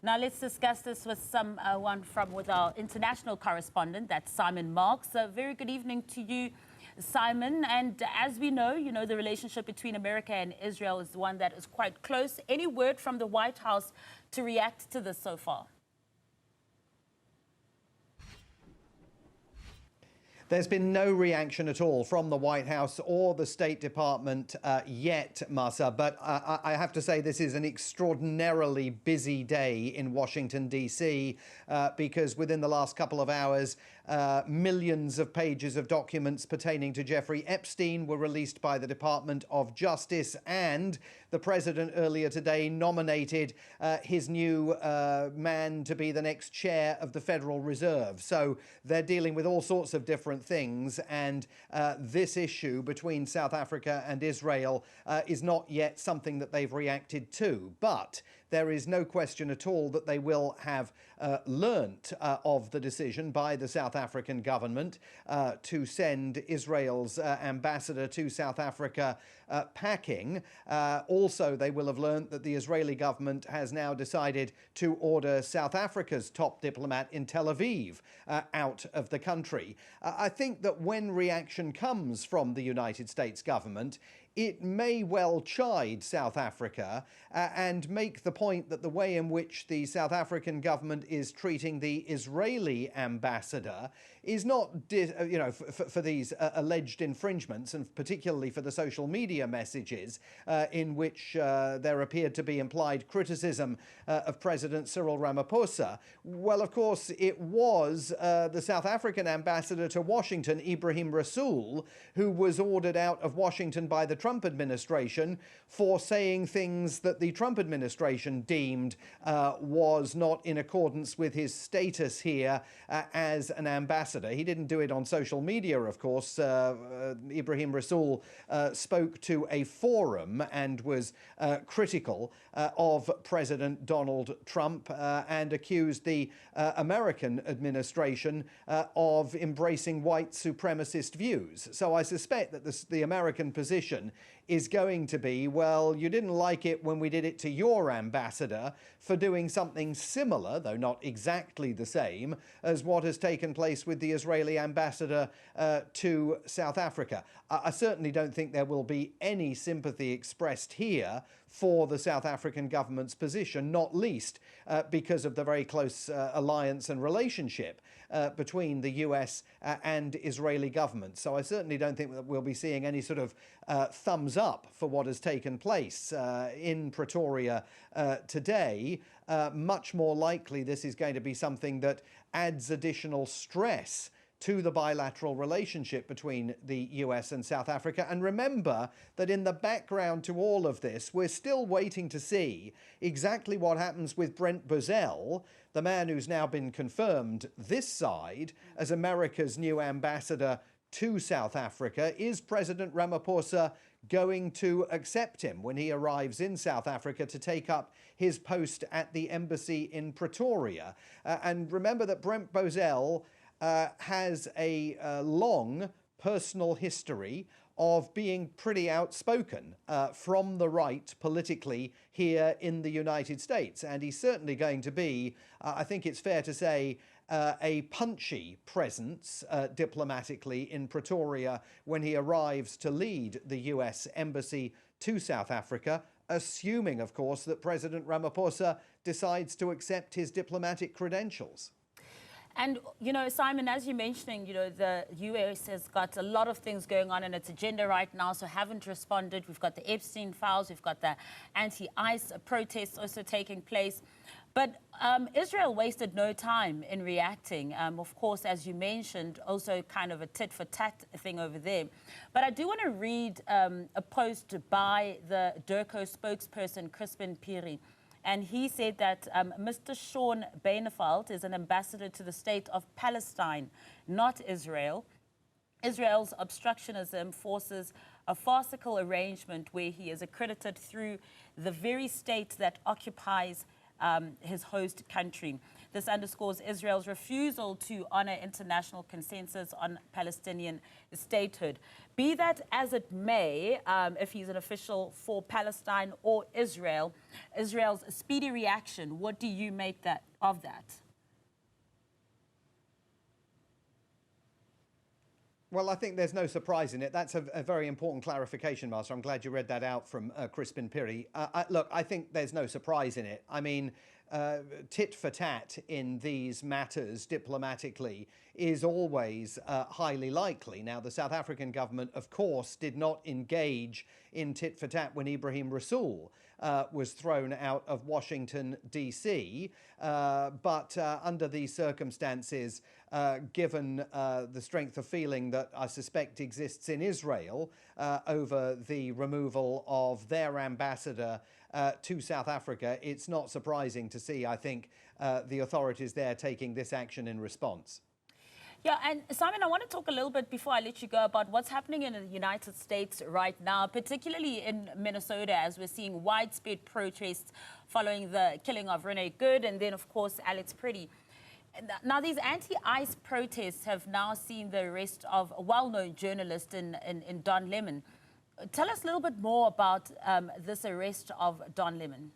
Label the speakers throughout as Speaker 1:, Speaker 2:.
Speaker 1: Now let's discuss this with with our international correspondent, that's Simon Marks. Very good evening to you, Simon. And as we know, the relationship between America and Israel is one that is quite close. Any word from the White House to react to this so far?
Speaker 2: There's been no reaction at all from the White House or the State Department yet, Masa. But I have to say this is an extraordinarily busy day in Washington, D.C., because within the last couple of hours, millions of pages of documents pertaining to Jeffrey Epstein were released by the Department of Justice, and the president earlier today nominated his new man to be the next chair of the Federal Reserve. So they're dealing with all sorts of different things, and this issue between South Africa and Israel is not yet something that they've reacted to. But there is no question at all that they will have learnt of the decision by the South African government to send Israel's ambassador to South Africa packing. Also, they will have learnt that the Israeli government has now decided to order South Africa's top diplomat in Tel Aviv out of the country. I think that when reaction comes from the United States government, it may well chide South Africa and make the point that the way in which the South African government is treating the Israeli ambassador is not, for these alleged infringements, and particularly for the social media messages in which there appeared to be implied criticism of President Cyril Ramaphosa. Well, of course, it was the South African ambassador to Washington, Ibrahim Rasool, who was ordered out of Washington by the Trump administration for saying things that the Trump administration deemed was not in accordance with his status here as an ambassador. He didn't do it on social media, of course. Ibrahim Rasool spoke to a forum and was critical of President Donald Trump and accused the American administration of embracing white supremacist views. So I suspect that the American position is going to be, well, you didn't like it when we did it to your ambassador for doing something similar, though not exactly the same, as what has taken place with the Israeli ambassador to South Africa. I certainly don't think there will be any sympathy expressed here for the South African government's position, not least because of the very close alliance and relationship between the US and Israeli governments. So I certainly don't think that we'll be seeing any sort of thumbs up for what has taken place in Pretoria today. Much more likely this is going to be something that adds additional stress to the bilateral relationship between the US and South Africa. And remember that in the background to all of this, we're still waiting to see exactly what happens with Brent Bozell, the man who's now been confirmed this side as America's new ambassador to South Africa. Is President Ramaphosa going to accept him when he arrives in South Africa to take up his post at the embassy in Pretoria? And remember that Brent Bozell has a long personal history of being pretty outspoken from the right politically here in the United States. And he's certainly going to be, I think it's fair to say, a punchy presence diplomatically in Pretoria when he arrives to lead the US embassy to South Africa, assuming, of course, that President Ramaphosa decides to accept his diplomatic credentials.
Speaker 1: And, Simon, as you're mentioning, the US has got a lot of things going on in its agenda right now, so haven't responded. We've got the Epstein files, we've got the anti-ICE protests also taking place. But Israel wasted no time in reacting. Of course, as you mentioned, also kind of a tit-for-tat thing over there. But I do want to read a post by the DIRCO spokesperson, Crispin Piri. And he said that Mr. Sean Beineveld is an ambassador to the state of Palestine, not Israel. Israel's obstructionism forces a farcical arrangement where he is accredited through the very state that occupies his host country. This underscores Israel's refusal to honor international consensus on Palestinian statehood. Be that as it may, if he's an official for Palestine or Israel, Israel's speedy reaction, what do you make of that?
Speaker 2: Well, I think there's no surprise in it. That's a very important clarification, Master. I'm glad you read that out from Crispin Piri. Look, I think there's no surprise in it. I mean, tit for tat in these matters diplomatically is always highly likely. Now, the South African government, of course, did not engage in tit for tat when Ibrahim Rasool was thrown out of Washington, D.C. But under these circumstances, given the strength of feeling that I suspect exists in Israel over the removal of their ambassador to South Africa, it's not surprising to see, I think, the authorities there taking this action in response.
Speaker 1: Yeah, and Simon, I want to talk a little bit before I let you go about what's happening in the United States right now, particularly in Minnesota, as we're seeing widespread protests following the killing of Renee Good and then, of course, Alex Pretty. Now, these anti-ICE protests have now seen the arrest of a well-known journalist in Don Lemon. Tell us a little bit more about this arrest of Don Lemon.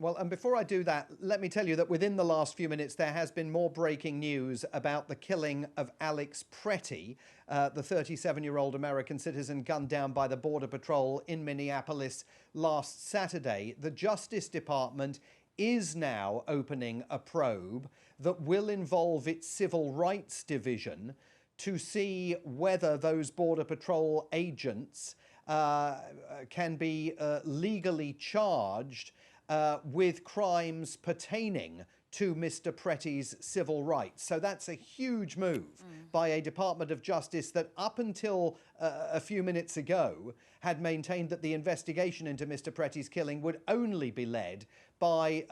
Speaker 2: Well, and before I do that, let me tell you that within the last few minutes, there has been more breaking news about the killing of Alex Pretty, the 37-year-old American citizen gunned down by the Border Patrol in Minneapolis last Saturday. The Justice Department is now opening a probe that will involve its Civil Rights Division to see whether those Border Patrol agents can be legally charged with crimes pertaining to Mr. Pretty's civil rights. So that's a huge move by a Department of Justice that up until a few minutes ago had maintained that the investigation into Mr. Pretty's killing would only be led by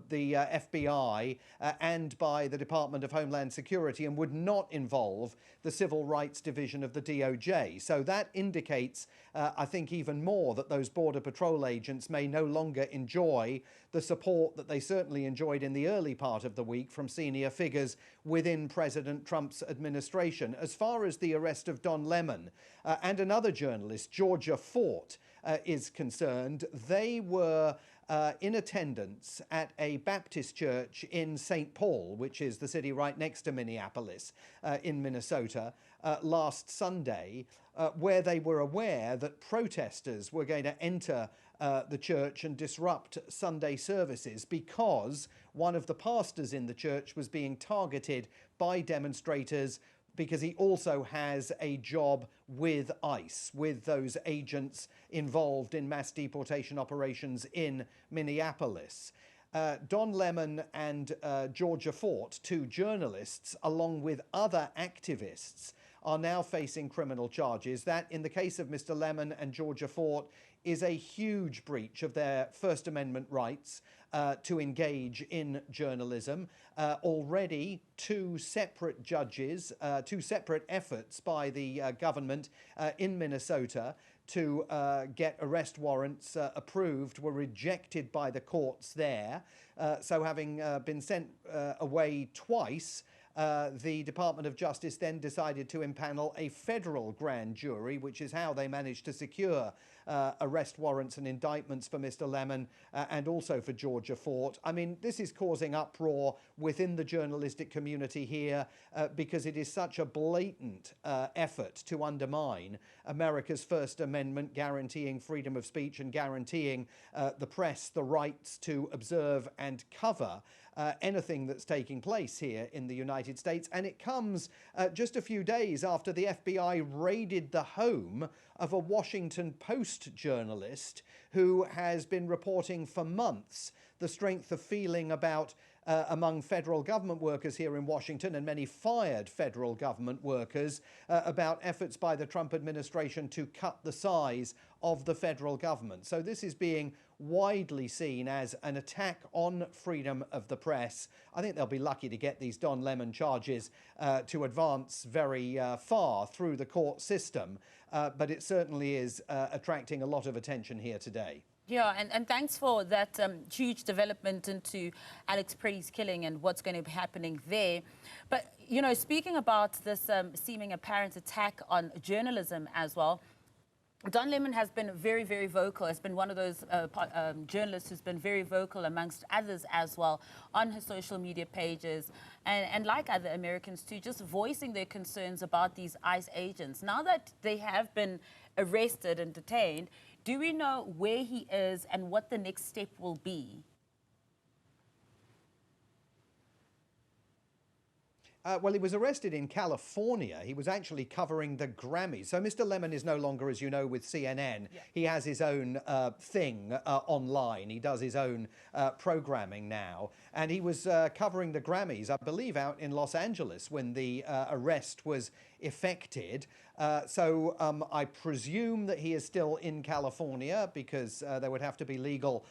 Speaker 2: the FBI and by the Department of Homeland Security and would not involve the Civil Rights Division of the DOJ. So that indicates, I think, even more that those Border Patrol agents may no longer enjoy the support that they certainly enjoyed in the early part of the week from senior figures within President Trump's administration. As far as the arrest of Don Lemon and another journalist, Georgia Fort, is concerned, they were in attendance at a Baptist church in St. Paul, which is the city right next to Minneapolis in Minnesota, last Sunday, where they were aware that protesters were going to enter the church and disrupt Sunday services because one of the pastors in the church was being targeted by demonstrators because he also has a job with ICE, with those agents involved in mass deportation operations in Minneapolis. Don Lemon and Georgia Fort, two journalists, along with other activists, are now facing criminal charges. That, in the case of Mr. Lemon and Georgia Fort, is a huge breach of their First Amendment rights to engage in journalism. Already, two separate judges, two separate efforts by the government in Minnesota to get arrest warrants approved were rejected by the courts there. So having been sent away twice, the Department of Justice then decided to impanel a federal grand jury, which is how they managed to secure arrest warrants and indictments for Mr. Lemon and also for Georgia Fort. I mean, this is causing uproar within the journalistic community here because it is such a blatant effort to undermine America's First Amendment, guaranteeing freedom of speech and guaranteeing the press the rights to observe and cover anything that's taking place here in the United States. And it comes just a few days after the FBI raided the home of a Washington Post journalist who has been reporting for months the strength of feeling about among federal government workers here in Washington and many fired federal government workers about efforts by the Trump administration to cut the size of the federal government. So this is being widely seen as an attack on freedom of the press. I think they'll be lucky to get these Don Lemon charges to advance very far through the court system, but it certainly is attracting a lot of attention here today.
Speaker 1: Yeah, and thanks for that huge development into Alex Pretty's killing and what's going to be happening there. But, you know, speaking about this seeming apparent attack on journalism as well, Don Lemon has been very, very vocal. Has been one of those journalists who's been very vocal amongst others as well on his social media pages and like other Americans too, just voicing their concerns about these ICE agents. Now that they have been arrested and detained, do we know where he is and what the next step will be?
Speaker 2: Well, he was arrested in California. He was actually covering the Grammys. So Mr. Lemon is no longer, as you know, with CNN. Yeah. He has his own thing online. He does his own programming now. And he was covering the Grammys, I believe, out in Los Angeles when the arrest was effected. So I presume that he is still in California because there would have to be legal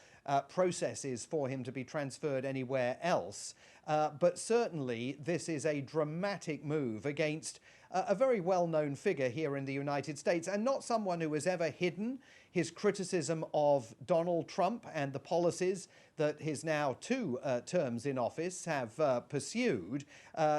Speaker 2: processes for him to be transferred anywhere else. But certainly this is a dramatic move against a very well-known figure here in the United States, and not someone who has ever hidden his criticism of Donald Trump and the policies that his now 2 terms in office have pursued.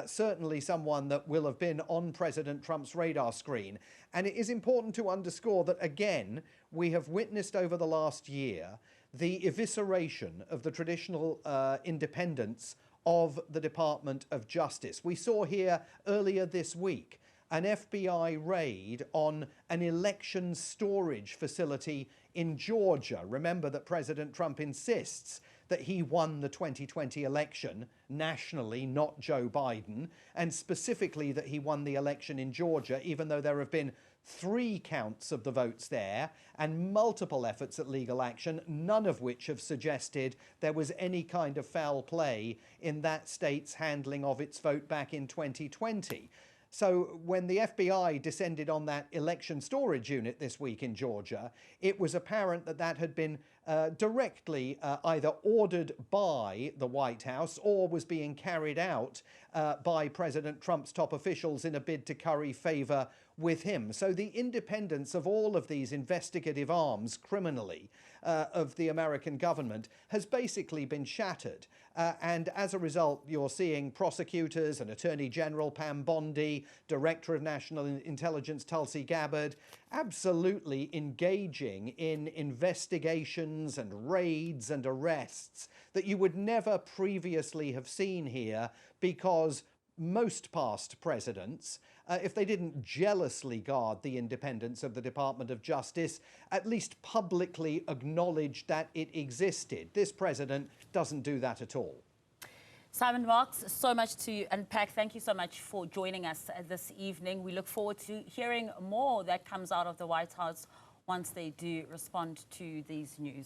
Speaker 2: Certainly someone that will have been on President Trump's radar screen. And it is important to underscore that, again, we have witnessed over the last year the evisceration of the traditional independence of the Department of Justice. We saw here earlier this week an FBI raid on an election storage facility in Georgia. Remember that President Trump insists that he won the 2020 election nationally, not Joe Biden, and specifically that he won the election in Georgia, even though there have been 3 counts of the votes there and multiple efforts at legal action, none of which have suggested there was any kind of foul play in that state's handling of its vote back in 2020. So when the FBI descended on that election storage unit this week in Georgia, it was apparent that that had been directly either ordered by the White House or was being carried out by President Trump's top officials in a bid to curry favor with him. So the independence of all of these investigative arms criminally of the American government has basically been shattered. And as a result, you're seeing prosecutors and Attorney General Pam Bondi, Director of National Intelligence Tulsi Gabbard, absolutely engaging in investigations and raids and arrests that you would never previously have seen here, because most past presidents, if they didn't jealously guard the independence of the Department of Justice, at least publicly acknowledged that it existed. This president doesn't do that at all.
Speaker 1: Simon Marks, so much to unpack. Thank you so much for joining us this evening. We look forward to hearing more that comes out of the White House once they do respond to these news.